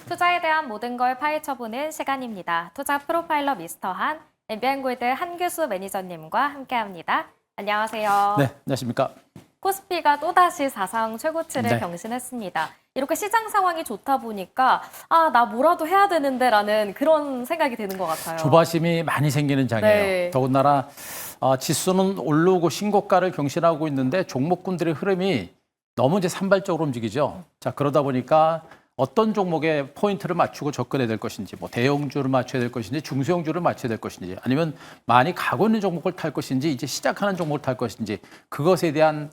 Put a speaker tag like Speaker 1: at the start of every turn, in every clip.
Speaker 1: 투자에 대한 모든 걸 파헤쳐보는 시간입니다. 투자 프로파일러 미스터 한, MBN골드 한규수 매니저님과 함께합니다. 안녕하세요.
Speaker 2: 네, 안녕하십니까.
Speaker 1: 코스피가 또다시 사상 최고치를
Speaker 2: 네.
Speaker 1: 경신했습니다. 이렇게 시장 상황이 좋다 보니까 나 뭐라도 해야 되는데 라는 그런 생각이 드는 것 같아요.
Speaker 2: 조바심이 많이 생기는 장이에요.
Speaker 1: 네.
Speaker 2: 더군다나 지수는 오르고 신고가를 경신하고 있는데 종목군들의 흐름이 너무 이제 산발적으로 움직이죠. 자, 그러다 보니까 어떤 종목에 포인트를 맞추고 접근해야 될 것인지, 뭐 대형주를 맞춰야 될 것인지, 중소형주를 맞춰야 될 것인지, 아니면 많이 가고 있는 종목을 탈 것인지, 이제 시작하는 종목을 탈 것인지, 그것에 대한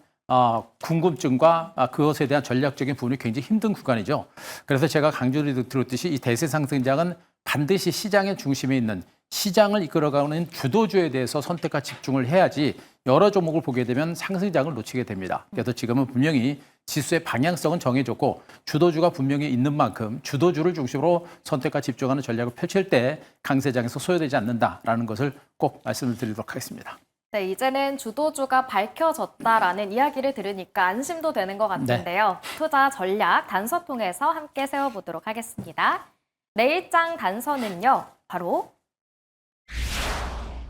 Speaker 2: 궁금증과 그것에 대한 전략적인 부분이 굉장히 힘든 구간이죠. 그래서 제가 강조를 드렸듯이 이 대세 상승장은 반드시 시장의 중심에 있는 시장을 이끌어가는 주도주에 대해서 선택과 집중을 해야지 여러 종목을 보게 되면 상승장을 놓치게 됩니다. 그래서 지금은 분명히 지수의 방향성은 정해졌고 주도주가 분명히 있는 만큼 주도주를 중심으로 선택과 집중하는 전략을 펼칠 때 강세장에서 소요되지 않는다라는 것을 꼭 말씀을 드리도록 하겠습니다.
Speaker 1: 네, 이제는 주도주가 밝혀졌다라는 이야기를 들으니까 안심도 되는 것 같은데요. 투자 전략 단서 통해서 함께 세워보도록 하겠습니다. 내일장 단서는요, 바로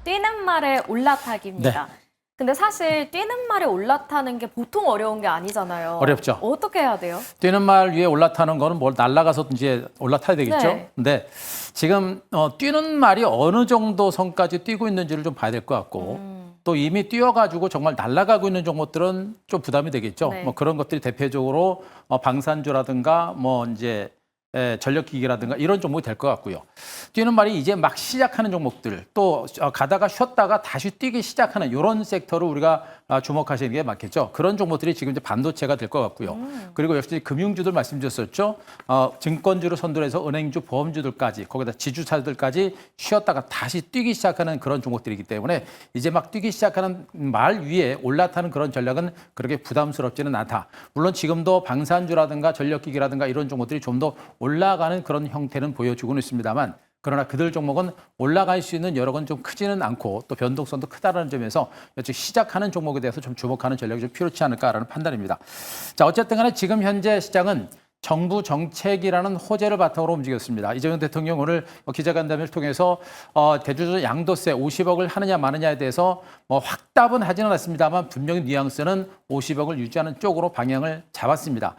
Speaker 1: 뛰는 말에 올라타기입니다. 근데 사실 뛰는 말에 올라타는 게 보통 어려운 게 아니잖아요.
Speaker 2: 어렵죠.
Speaker 1: 어떻게 해야 돼요?
Speaker 2: 뛰는 말 위에 올라타는 거는 뭘 날아가서 이제 올라타야 되겠죠.
Speaker 1: 네.
Speaker 2: 근데 지금 뛰는 말이 어느 정도 선까지 뛰고 있는지를 좀 봐야 될 것 같고 또 이미 뛰어가지고 정말 날아가고 있는 종목들은 좀 부담이 되겠죠.
Speaker 1: 네.
Speaker 2: 뭐 그런 것들이 대표적으로 방산주라든가 뭐 이제 전력기기라든가 이런 종목이 될 것 같고요. 뛰는 말이 이제 막 시작하는 종목들 또 가다가 쉬었다가 다시 뛰기 시작하는 이런 섹터를 우리가 주목하시는 게 맞겠죠. 그런 종목들이 지금 이제 반도체가 될 것 같고요. 그리고 역시 금융주들 말씀드렸었죠. 증권주를 선도해서 은행주, 보험주들까지 거기다 지주사들까지 쉬었다가 다시 뛰기 시작하는 그런 종목들이기 때문에 이제 막 뛰기 시작하는 말 위에 올라타는 그런 전략은 그렇게 부담스럽지는 않다. 물론 지금도 방산주라든가 전력기기라든가 이런 종목들이 좀 더 올라가는 그런 형태는 보여주고는 있습니다만 그러나 그들 종목은 올라갈 수 있는 여력은 좀 크지는 않고 또 변동성도 크다는 점에서 즉 시작하는 종목에 대해서 좀 주목하는 전략이 좀 필요치 않을까라는 판단입니다. 자, 어쨌든 간에 지금 현재 시장은 정부 정책이라는 호재를 바탕으로 움직였습니다. 이재명 대통령 오늘 기자간담회를 통해서 대주주 양도세 50억을 하느냐 마느냐에 대해서 확답은 하지는 않았습니다만 분명히 뉘앙스는 50억을 유지하는 쪽으로 방향을 잡았습니다.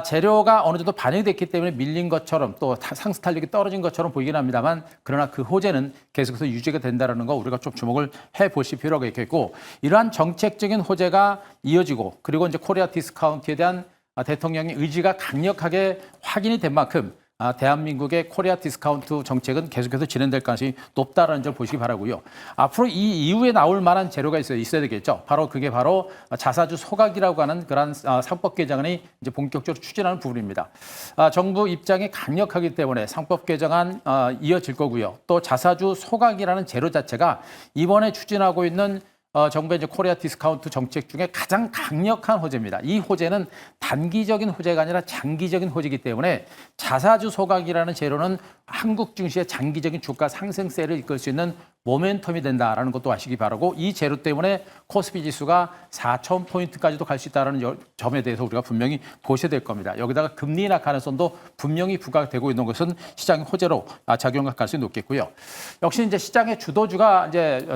Speaker 2: 재료가 어느 정도 반영이 됐기 때문에 밀린 것처럼 또 상승 탄력이 떨어진 것처럼 보이긴 합니다만 그러나 그 호재는 계속해서 유지가 된다는 거 우리가 좀 주목을 해보실 필요가 있겠고 이러한 정책적인 호재가 이어지고 그리고 이제 코리아 디스카운트에 대한 대통령의 의지가 강력하게 확인이 된 만큼 대한민국의 코리아 디스카운트 정책은 계속해서 진행될 가능성이 높다는 점 보시기 바라고요. 앞으로 이 이후에 나올 만한 재료가 있어야 되겠죠. 그게 바로 자사주 소각이라고 하는 그런 상법 개정안이 이제 본격적으로 추진하는 부분입니다. 정부 입장이 강력하기 때문에 상법 개정안 이어질 거고요. 또 자사주 소각이라는 재료 자체가 이번에 추진하고 있는 정부의 이제 코리아 디스카운트 정책 중에 가장 강력한 호재입니다. 이 호재는 단기적인 호재가 아니라 장기적인 호재이기 때문에 자사주 소각이라는 재료는 한국 증시의 장기적인 주가 상승세를 이끌 수 있는 모멘텀이 된다라는 것도 아시기 바라고 이 재료 때문에 코스피 지수가 4,000포인트까지도 갈 수 있다는 점에 대해서 우리가 분명히 보셔야 될 겁니다. 여기다가 금리 인하 가능성도 분명히 부각되고 있는 것은 시장의 호재로 작용할 가능성이 높겠고요. 역시 이제 시장의 주도주가 이제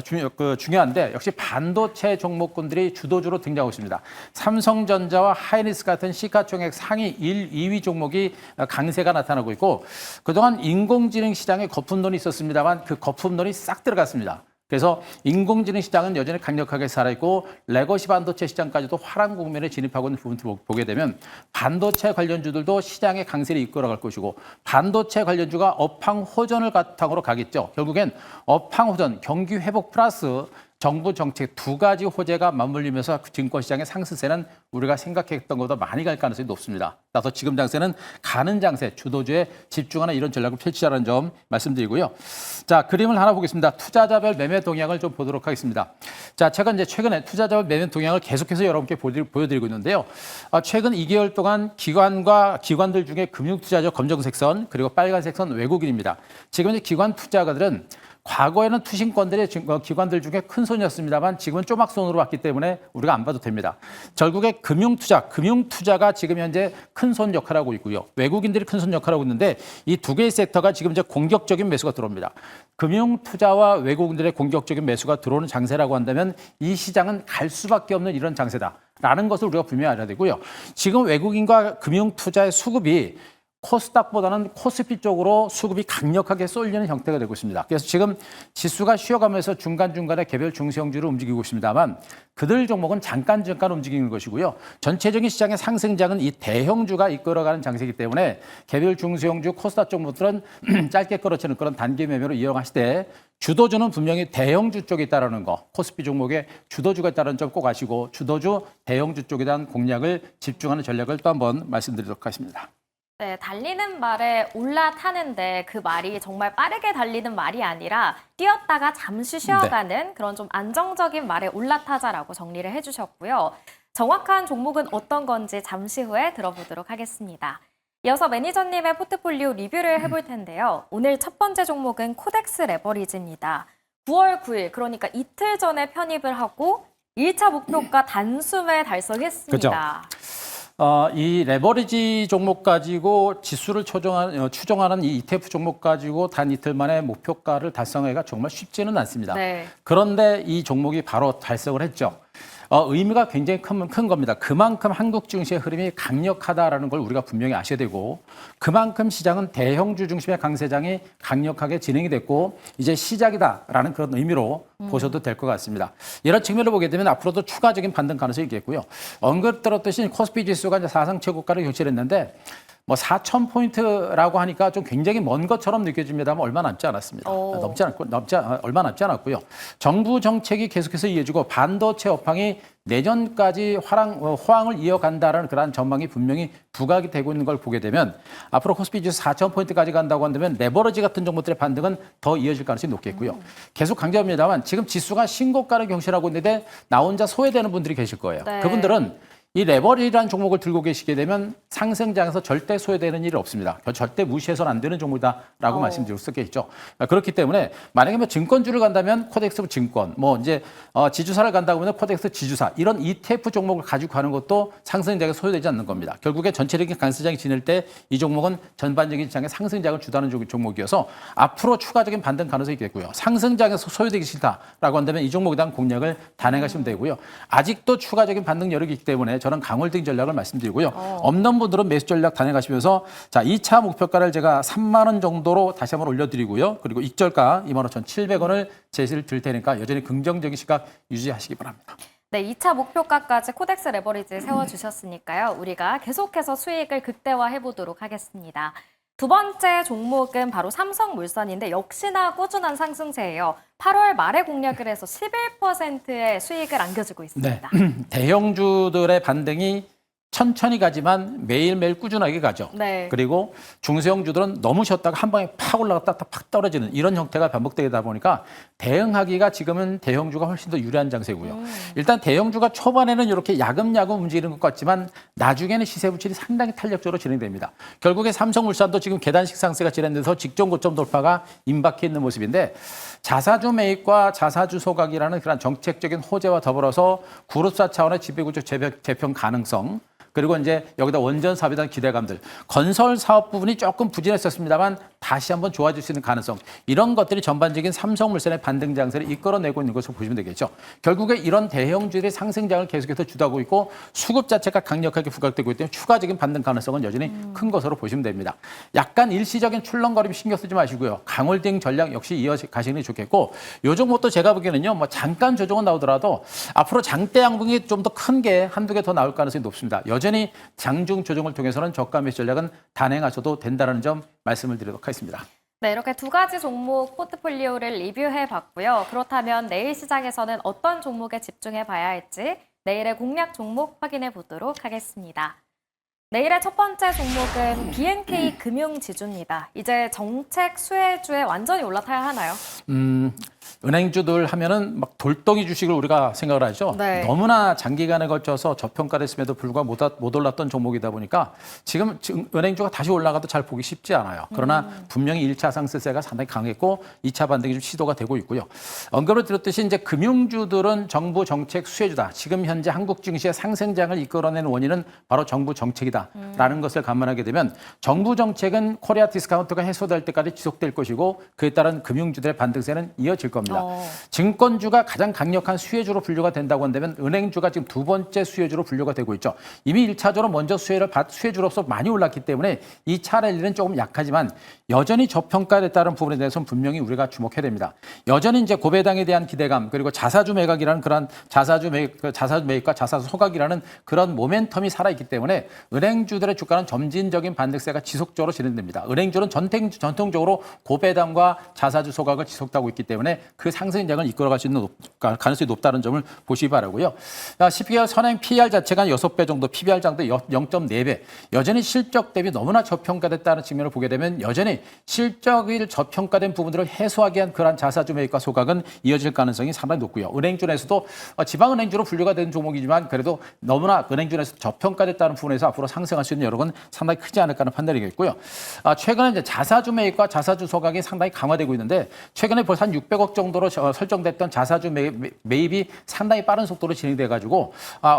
Speaker 2: 중요한데 역시 반도체 종목군들이 주도주로 등장하고 있습니다. 삼성전자와 하이닉스 같은 시가총액 상위 1, 2위 종목이 강세가 나타나고 있고 그동안 인공지능 시장에 거품론이 있었습니다만 그 거품론이 싹 들어갔습니다. 그래서 인공지능 시장은 여전히 강력하게 살아있고 레거시 반도체 시장까지도 화랑 국면에 진입하고 있는 부분을 보게 되면 반도체 관련주들도 시장의 강세를 이끌어갈 것이고 반도체 관련주가 업황 호전을 바탕으로 가겠죠. 결국엔 업황 호전, 경기 회복 플러스 정부 정책 두 가지 호재가 맞물리면서 증권시장의 상승세는 우리가 생각했던 것보다 많이 갈 가능성이 높습니다. 따라서 지금 장세는 가는 장세, 주도주에 집중하는 이런 전략을 펼치자는 점 말씀드리고요. 자, 그림을 하나 보겠습니다. 투자자별 매매 동향을 좀 보도록 하겠습니다. 자, 제가 이제 최근에 투자자별 매매 동향을 계속해서 여러분께 보여드리고 있는데요. 최근 2개월 동안 기관들 중에 금융투자자 검정색 선 그리고 빨간색 선 외국인입니다. 지금 이제 기관 투자가들은 과거에는 투신권들의 기관들 중에 큰 손이었습니다만 지금은 쪼막손으로 왔기 때문에 우리가 안 봐도 됩니다. 결국에 금융투자가 지금 현재 큰 손 역할을 하고 있고요. 외국인들이 큰 손 역할을 하고 있는데 이 두 개의 섹터가 지금 이제 공격적인 매수가 들어옵니다. 금융투자와 외국인들의 공격적인 매수가 들어오는 장세라고 한다면 이 시장은 갈 수밖에 없는 이런 장세다라는 것을 우리가 분명히 알아야 되고요. 지금 외국인과 금융투자의 수급이 코스닥보다는 코스피 쪽으로 수급이 강력하게 쏠리는 형태가 되고 있습니다. 그래서 지금 지수가 쉬어가면서 중간중간에 개별 중소형주를 움직이고 있습니다만 그들 종목은 잠깐 움직이는 것이고요. 전체적인 시장의 상승장은 이 대형주가 이끌어가는 장세이기 때문에 개별 중소형주 코스닥 종목들은 짧게 끌어치는 그런 단기 매매로 이용하시되 주도주는 분명히 대형주 쪽에 있다는 거, 코스피 종목에 주도주가 있다는 점 꼭 아시고 주도주 대형주 쪽에 대한 공략을 집중하는 전략을 또 한번 말씀드리도록 하겠습니다.
Speaker 1: 네, 달리는 말에 올라타는데 그 말이 정말 빠르게 달리는 말이 아니라 뛰었다가 잠시 쉬어가는 그런 좀 안정적인 말에 올라타자라고 정리를 해주셨고요. 정확한 종목은 어떤 건지 잠시 후에 들어보도록 하겠습니다. 이어서 매니저님의 포트폴리오 리뷰를 해볼 텐데요. 오늘 첫 번째 종목은 코덱스 레버리지입니다. 9월 9일, 그러니까 이틀 전에 편입을 하고 1차 목표가 단숨에 달성했습니다.
Speaker 2: 그죠. 이 레버리지 종목 가지고 지수를 추정하는 이 ETF 종목 가지고 단 이틀 만에 목표가를 달성하기가 정말 쉽지는 않습니다.
Speaker 1: 네.
Speaker 2: 그런데 이 종목이 바로 달성을 했죠. 의미가 굉장히 큰 겁니다. 그만큼 한국 증시의 흐름이 강력하다라는 걸 우리가 분명히 아셔야 되고 그만큼 시장은 대형주 중심의 강세장이 강력하게 진행이 됐고 이제 시작이다라는 그런 의미로 보셔도 될 것 같습니다. 이런 측면을 보게 되면 앞으로도 추가적인 반등 가능성이 있겠고요. 언급 들었듯이 코스피 지수가 이제 사상 최고가를 경신했는데 뭐 4,000포인트라고 하니까 좀 굉장히 먼 것처럼 느껴집니다만 얼마 남지 않았습니다. 얼마 남지 않았고요. 정부 정책이 계속해서 이어지고 반도체 업황이 내년까지 호황을 이어간다는 그런 전망이 분명히 부각이 되고 있는 걸 보게 되면 앞으로 코스피 지수 4,000포인트까지 간다고 한다면 레버리지 같은 종목들의 반등은 더 이어질 가능성이 높겠고요. 계속 강조합니다만 지금 지수가 신고가를 경신하고 있는데 나 혼자 소외되는 분들이 계실 거예요.
Speaker 1: 네.
Speaker 2: 그분들은 이 레버리지라는 종목을 들고 계시게 되면 상승장에서 절대 소외되는 일이 없습니다. 절대 무시해서는 안 되는 종목이다라고 말씀드릴 수 있겠죠. 그렇기 때문에 만약에 뭐 증권주를 간다면 코덱스 증권, 뭐 이제 지주사를 간다고 하면 코덱스 지주사 이런 ETF 종목을 가지고 가는 것도 상승장에 소외되지 않는 겁니다. 결국에 전체적인 강세장이 지낼 때 이 종목은 전반적인 시장의 상승장을 주도하는 종목이어서 앞으로 추가적인 반등 가능성이 있겠고요. 상승장에서 소외되기 싫다라고 한다면 이 종목에 대한 공략을 단행하시면 되고요. 아직도 추가적인 반등 여력이 있기 때문에 저는 강홀딩 전략을 말씀드리고요. 없는 분들은 매수 전략 단행하시면서 자 2차 목표가를 제가 3만 원 정도로 다시 한번 올려드리고요. 그리고 익절가 25,700원을 제시를 드릴 테니까 여전히 긍정적인 시각 유지하시기 바랍니다.
Speaker 1: 네, 2차 목표가까지 코덱스 레버리지 세워주셨으니까요. 우리가 계속해서 수익을 극대화해보도록 하겠습니다. 두 번째 종목은 바로 삼성물산인데 역시나 꾸준한 상승세예요. 8월 말에 공략을 해서 11%의 수익을 안겨주고 있습니다.
Speaker 2: 네. 대형주들의 반등이 천천히 가지만 매일매일 꾸준하게 가죠.
Speaker 1: 네.
Speaker 2: 그리고 중소형주들은 너무 쉬었다가 한 방에 팍 올라갔다 팍 떨어지는 이런 형태가 반복되다 보니까 대응하기가 지금은 대형주가 훨씬 더 유리한 장세고요. 일단 대형주가 초반에는 이렇게 야금야금 움직이는 것 같지만 나중에는 시세 부출이 상당히 탄력적으로 진행됩니다. 결국에 삼성물산도 지금 계단식 상세가 진행돼서 직전 고점 돌파가 임박해 있는 모습인데 자사주 매입과 자사주 소각이라는 그런 정책적인 호재와 더불어서 그룹사 차원의 지배구조 재편 가능성 그리고 이제 여기다 원전 사업에 대한 기대감들, 건설 사업 부분이 조금 부진했었습니다만 다시 한번 좋아질 수 있는 가능성 이런 것들이 전반적인 삼성물산의 반등 장세를 이끌어내고 있는 것으로 보시면 되겠죠. 결국에 이런 대형주들의 상승장을 계속해서 주도하고 있고 수급 자체가 강력하게 부각되고 있기 때문에 추가적인 반등 가능성은 여전히 큰 것으로 보시면 됩니다. 약간 일시적인 출렁거림 신경 쓰지 마시고요. 강홀딩 전략 역시 이어가시는 게 좋겠고 요 종목도 제가 보기에는요. 뭐 잠깐 조정은 나오더라도 앞으로 장대 양봉이 좀 더 큰 게 한두 개 더 나올 가능성이 높습니다. 여전히 장중 조정을 통해서는 저가 매수 전략은 단행하셔도 된다는 점 말씀을 드리도록 하겠습니다.
Speaker 1: 네, 이렇게 두 가지 종목 포트폴리오를 리뷰해봤고요. 그렇다면 내일 시장에서는 어떤 종목에 집중해 봐야 할지 내일의 공략 종목 확인해 보도록 하겠습니다. 내일의 첫 번째 종목은 B&K 금융지주입니다. 이제 정책 수혜주에 완전히 올라타야 하나요?
Speaker 2: 은행주들 하면은 막 돌덩이 주식을 우리가 생각을 하죠.
Speaker 1: 네.
Speaker 2: 너무나 장기간에 걸쳐서 저평가됐음에도 불구하고 못 올랐던 종목이다 보니까 지금 은행주가 다시 올라가도 잘 보기 쉽지 않아요. 그러나 분명히 1차 상승세가 상당히 강했고 2차 반등이 좀 시도가 되고 있고요. 언급을 드렸듯이 이제 금융주들은 정부 정책 수혜주다. 지금 현재 한국 증시의 상승장을 이끌어낸 원인은 바로 정부 정책이다라는 것을 감안하게 되면 정부 정책은 코리아 디스카운트가 해소될 때까지 지속될 것이고 그에 따른 금융주들의 반등세는 이어질 겁니다. 증권주가 가장 강력한 수혜주로 분류가 된다고 한다면 은행주가 지금 두 번째 수혜주로 분류가 되고 있죠. 이미 1차적으로 먼저 수혜주로서 많이 올랐기 때문에 2차 랠리는 조금 약하지만 여전히 저평가됐다는 부분에 대해서는 분명히 우리가 주목해야 됩니다. 여전히 이제 고배당에 대한 기대감 그리고 자사주 매각이라는 그런 자사주 매입과 자사주 소각이라는 그런 모멘텀이 살아있기 때문에 은행주들의 주가는 점진적인 반등세가 지속적으로 진행됩니다. 은행주는 전통적으로 고배당과 자사주 소각을 지속하고 있기 때문에 그 상승장을 이끌어갈 수 있는 가능성이 높다는 점을 보시기 바라고요. 12개월 선행 PER 자체가 6배 정도, PBR 장도 0.4배. 여전히 실적 대비 너무나 저평가됐다는 측면을 보게 되면 여전히 실적이 저평가된 부분들을 해소하기 위한 그러한 자사주 매입과 소각은 이어질 가능성이 상당히 높고요. 은행주 내에서도 지방은행주로 분류가 된 종목이지만 그래도 너무나 은행주 내에서 저평가됐다는 부분에서 앞으로 상승할 수 있는 여력은 상당히 크지 않을까 하는 판단이겠고요. 최근에 이제 자사주 매입과 자사주 소각이 상당히 강화되고 있는데 최근에 벌써 한 600억 정도로 설정됐던 자사주 매입이 상당히 빠른 속도로 진행돼 가지고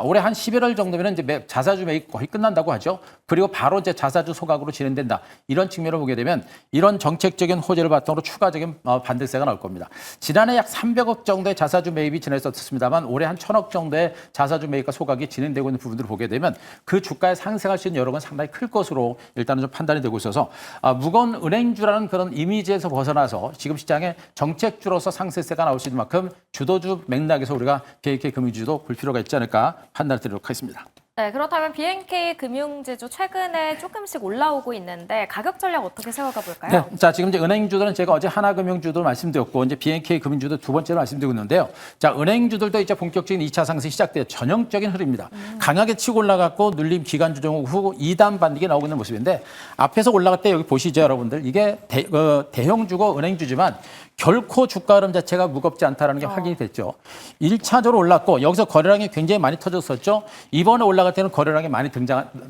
Speaker 2: 올해 한 11월 정도면 이제 자사주 매입 거의 끝난다고 하죠. 그리고 바로 이제 자사주 소각으로 진행된다. 이런 측면을 보게 되면 이런 정책적인 호재를 바탕으로 추가적인 반등세가 나올 겁니다. 지난해 약 300억 정도의 자사주 매입이 진행됐었습니다만 올해 한 1000억 정도의 자사주 매입과 소각이 진행되고 있는 부분들을 보게 되면 그 주가에 상승할 수 있는 여력은 상당히 클 것으로 일단은 좀 판단이 되고 있어서 무거운 은행주라는 그런 이미지에서 벗어나서 지금 시장에 정책주로서 상승세가 나올 수 있는 만큼 주도주 맥락에서 우리가 BNK 금융주도 볼 필요가 있지 않을까 판단을 드리도록 하겠습니다.
Speaker 1: 네, 그렇다면 BNK 금융지주 최근에 조금씩 올라오고 있는데 가격 전략 어떻게 세워가 볼까요?
Speaker 2: 네, 자 지금 이제 은행주들은 제가 어제 하나금융주도 말씀드렸고 이제 BNK 금융주도 두 번째로 말씀드리고 있는데요. 자 은행주들도 이제 본격적인 2차 상승이 시작돼요. 전형적인 흐름입니다. 강하게 치고 올라갔고 눌림 기간주 종목 후 2단 반등이 나오고 있는 모습인데 앞에서 올라갈 때 여기 보시죠, 여러분들. 이게 대형주고 은행주지만 결코 주가 흐름 자체가 무겁지 않다는 게 확인이 됐죠. 1차적으로 올랐고 여기서 거래량이 굉장히 많이 터졌었죠. 이번에 올라갈 때는 거래량이 많이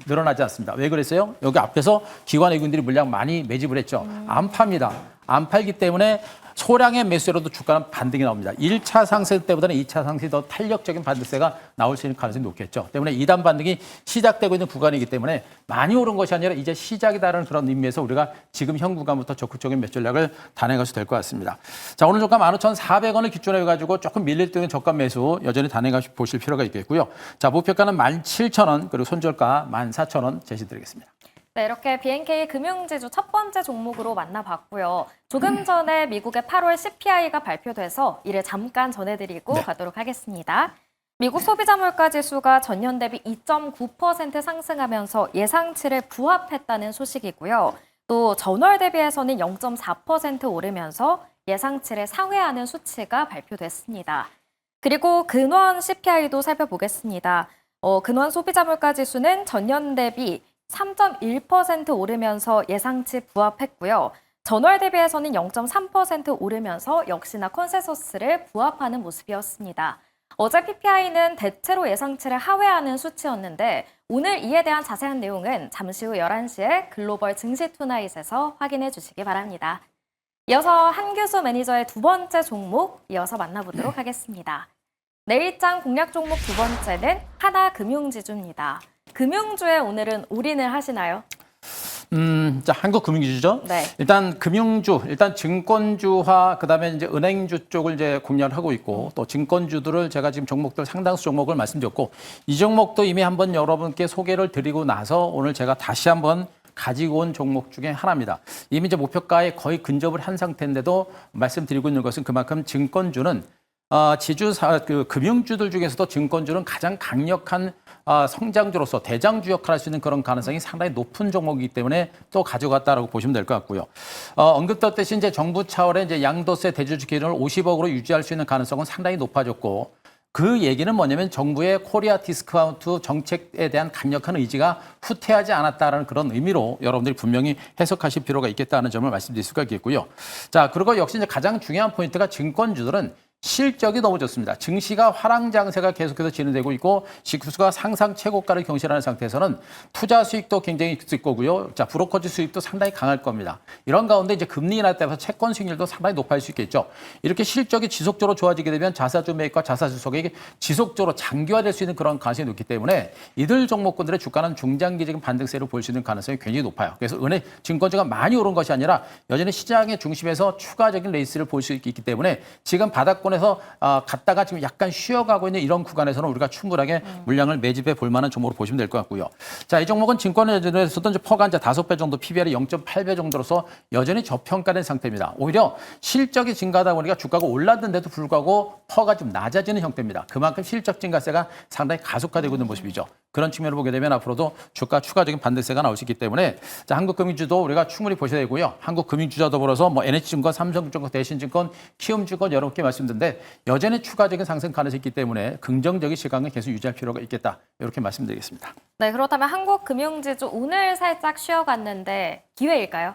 Speaker 2: 늘어나지 않습니다. 왜 그랬어요? 여기 앞에서 기관 외국인들이 물량 많이 매집을 했죠. 안 팝니다. 안 팔기 때문에 소량의 매수로도 주가는 반등이 나옵니다. 1차 상승 때보다는 2차 상승이 더 탄력적인 반등세가 나올 수 있는 가능성이 높겠죠. 때문에 2단 반등이 시작되고 있는 구간이기 때문에 많이 오른 것이 아니라 이제 시작이다라는 그런 의미에서 우리가 지금 현 구간부터 적극적인 매수 전략을 단행할 수 될 것 같습니다. 자, 오늘 저가 15,400원을 기준으로 해가지고 조금 밀릴 때는 저가 매수 여전히 단행해 보실 필요가 있겠고요. 자, 목표가는 17,000원 그리고 손절가 14,000원 제시드리겠습니다.
Speaker 1: 네, 이렇게 BNK 금융지주 첫 번째 종목으로 만나봤고요. 조금 전에 미국의 8월 CPI가 발표돼서 이를 잠깐 전해드리고 가도록 하겠습니다. 미국 소비자 물가 지수가 전년 대비 2.9% 상승하면서 예상치를 부합했다는 소식이고요. 또 전월 대비해서는 0.4% 오르면서 예상치를 상회하는 수치가 발표됐습니다. 그리고 근원 CPI도 살펴보겠습니다. 근원 소비자 물가 지수는 전년 대비 3.1% 오르면서 예상치 부합했고요. 전월 대비해서는 0.3% 오르면서 역시나 컨센서스를 부합하는 모습이었습니다. 어제 PPI는 대체로 예상치를 하회하는 수치였는데 오늘 이에 대한 자세한 내용은 잠시 후 11시에 글로벌 증시 투나잇에서 확인해 주시기 바랍니다. 이어서 한규수 매니저의 두 번째 종목 이어서 만나보도록 하겠습니다. 내일장 공략 종목 두 번째는 하나금융지주입니다. 금융주에 오늘은 올인을 하시나요?
Speaker 2: 자, 한국 금융주죠.
Speaker 1: 네.
Speaker 2: 일단 금융주, 일단 증권주와 그다음에 이제 은행주 쪽을 이제 공략을 하고 있고 또 증권주들을 제가 지금 종목들 상당수 종목을 말씀드렸고 이 종목도 이미 한번 여러분께 소개를 드리고 나서 오늘 제가 다시 한번 가지고 온 종목 중에 하나입니다. 이미 이제 목표가에 거의 근접을 한 상태인데도 말씀드리고 있는 것은 그만큼 증권주는 금융주들 중에서도 증권주는 가장 강력한 성장주로서 대장주 역할을 할 수 있는 그런 가능성이 상당히 높은 종목이기 때문에 또 가져갔다라고 보시면 될 것 같고요. 언급됐듯이 이제 정부 차원의 이제 양도세 대주주 기준을 50억으로 유지할 수 있는 가능성은 상당히 높아졌고 그 얘기는 뭐냐면 정부의 코리아 디스카운트 정책에 대한 강력한 의지가 후퇴하지 않았다라는 그런 의미로 여러분들이 분명히 해석하실 필요가 있겠다는 점을 말씀드릴 수가 있겠고요. 자, 그리고 역시 이제 가장 중요한 포인트가 증권주들은 실적이 너무 좋습니다. 증시가 화랑장세가 계속해서 진행되고 있고 지수가 상상 최고가를 경신하는 상태에서는 투자 수익도 굉장히 있을 거고요. 자, 브로커즈 수익도 상당히 강할 겁니다. 이런 가운데 이제 금리 인하 때문에 채권 수익률도 상당히 높아질 수 있겠죠. 이렇게 실적이 지속적으로 좋아지게 되면 자사주 매입과 자사주 소액이 지속적으로 장기화될 수 있는 그런 가능성이 높기 때문에 이들 종목군들의 주가는 중장기적인 반등세를 볼 수 있는 가능성이 굉장히 높아요. 그래서 은행 증권주가 많이 오른 것이 아니라 여전히 시장의 중심에서 추가적인 레이스를 볼 수 있기 때문에 지금 바닥권 에서 갔다가 지금 약간 쉬어가고 있는 이런 구간에서는 우리가 충분하게 물량을 매집해 볼 만한 종목으로 보시면 될 것 같고요. 자, 이 종목은 증권에서도 이제 퍼가 이제 5배 정도, PBR이 0.8배 정도로서 여전히 저평가된 상태입니다. 오히려 실적이 증가하다 보니까 주가가 올랐는데도 불구하고 퍼가 좀 낮아지는 형태입니다. 그만큼 실적 증가세가 상당히 가속화되고 있는 모습이죠. 그런 측면을 보게 되면 앞으로도 주가 추가적인 반등세가 나올 수 있기 때문에 자, 한국금융주도 우리가 충분히 보셔야 되고요. 한국금융주와 더불어서 뭐 NH증권, 삼성증권, 대신증권, 키움증권 여러 개 말씀드렸는데 여전히 추가적인 상승 가능성이 있기 때문에 긍정적인 시각을 계속 유지할 필요가 있겠다. 이렇게 말씀드리겠습니다.
Speaker 1: 네, 그렇다면 한국금융지주 오늘 살짝 쉬어갔는데 기회일까요?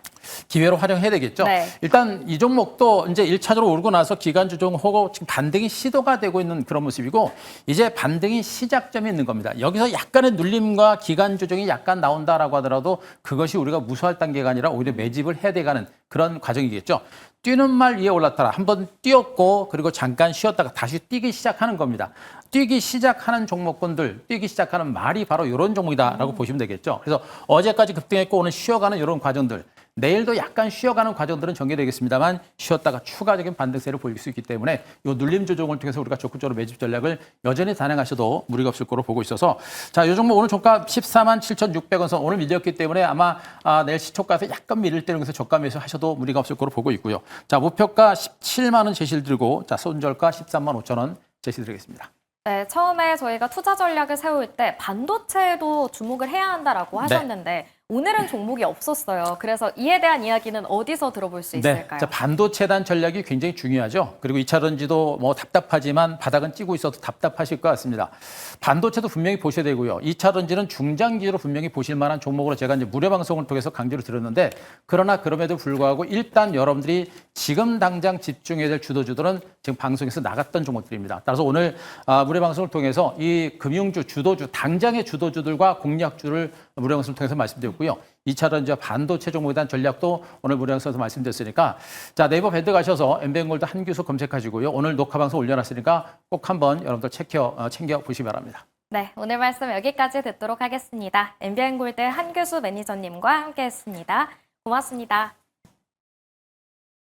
Speaker 2: 기회로 활용해야 되겠죠.
Speaker 1: 네.
Speaker 2: 일단 이 종목도 이제 1차적으로 오르고 나서 기간주 종하고 지금 반등이 시도가 되고 있는 그런 모습이고 이제 반등이 시작점이 있는 겁니다. 여기서 약간의 눌림과 기간 조정이 약간 나온다라고 하더라도 그것이 우리가 무서워할 단계가 아니라 오히려 매집을 해야 돼가는 그런 과정이겠죠. 뛰는 말 위에 올랐다가 한번 뛰었고 그리고 잠깐 쉬었다가 다시 뛰기 시작하는 겁니다. 뛰기 시작하는 종목군들, 뛰기 시작하는 말이 바로 이런 종목이다라고 보시면 되겠죠. 그래서 어제까지 급등했고 오늘 쉬어가는 이런 과정들, 내일도 약간 쉬어가는 과정들은 전개되겠습니다만 쉬었다가 추가적인 반등세를 보일 수 있기 때문에 이 눌림 조정을 통해서 우리가 적극적으로 매집 전략을 여전히 단행하셔도 무리가 없을 거로 보고 있어서 자, 이 종목 오늘 종가 147,600원 선 오늘 밀렸기 때문에 아마 내일 시초가에서 약간 밀릴 때는 그래서 저가 매수 하셔도 무리가 없을 거로 보고 있고요. 자, 목표가 17만 원 제시를 들고 자, 손절가 13만 5천 원 제시드리겠습니다.
Speaker 1: 네, 처음에 저희가 투자 전략을 세울 때 반도체도 주목을 해야 한다라고 하셨는데 오늘은 종목이 없었어요. 그래서 이에 대한 이야기는 어디서 들어볼 수 있을까요?
Speaker 2: 자, 반도체 단 전략이 굉장히 중요하죠. 그리고 2차전지도 뭐 답답하지만 바닥은 찌고 있어도 답답하실 것 같습니다. 반도체도 분명히 보셔야 되고요. 2차전지는 중장기로 분명히 보실 만한 종목으로 제가 이제 무료 방송을 통해서 강조를 드렸는데 그러나 그럼에도 불구하고 일단 여러분들이 지금 당장 집중해야 될 주도주들은 지금 방송에서 나갔던 종목들입니다. 따라서 오늘 무료 방송을 통해서 이 금융주, 주도주, 당장의 주도주들과 공략주를 무료 방송을 통해서 말씀드렸고요. 2차전지와 반도체 종목에 대한 전략도 오늘 무료 방송에서 말씀드렸으니까 자, 네이버 밴드 가셔서 엠비엔골드 한규수 검색하시고요. 오늘 녹화 방송 올려놨으니까 꼭 한번 여러분들 챙겨 보시기 바랍니다.
Speaker 1: 네, 오늘 말씀 여기까지 듣도록 하겠습니다. 엠비엔골드 한규수 매니저님과 함께했습니다. 고맙습니다.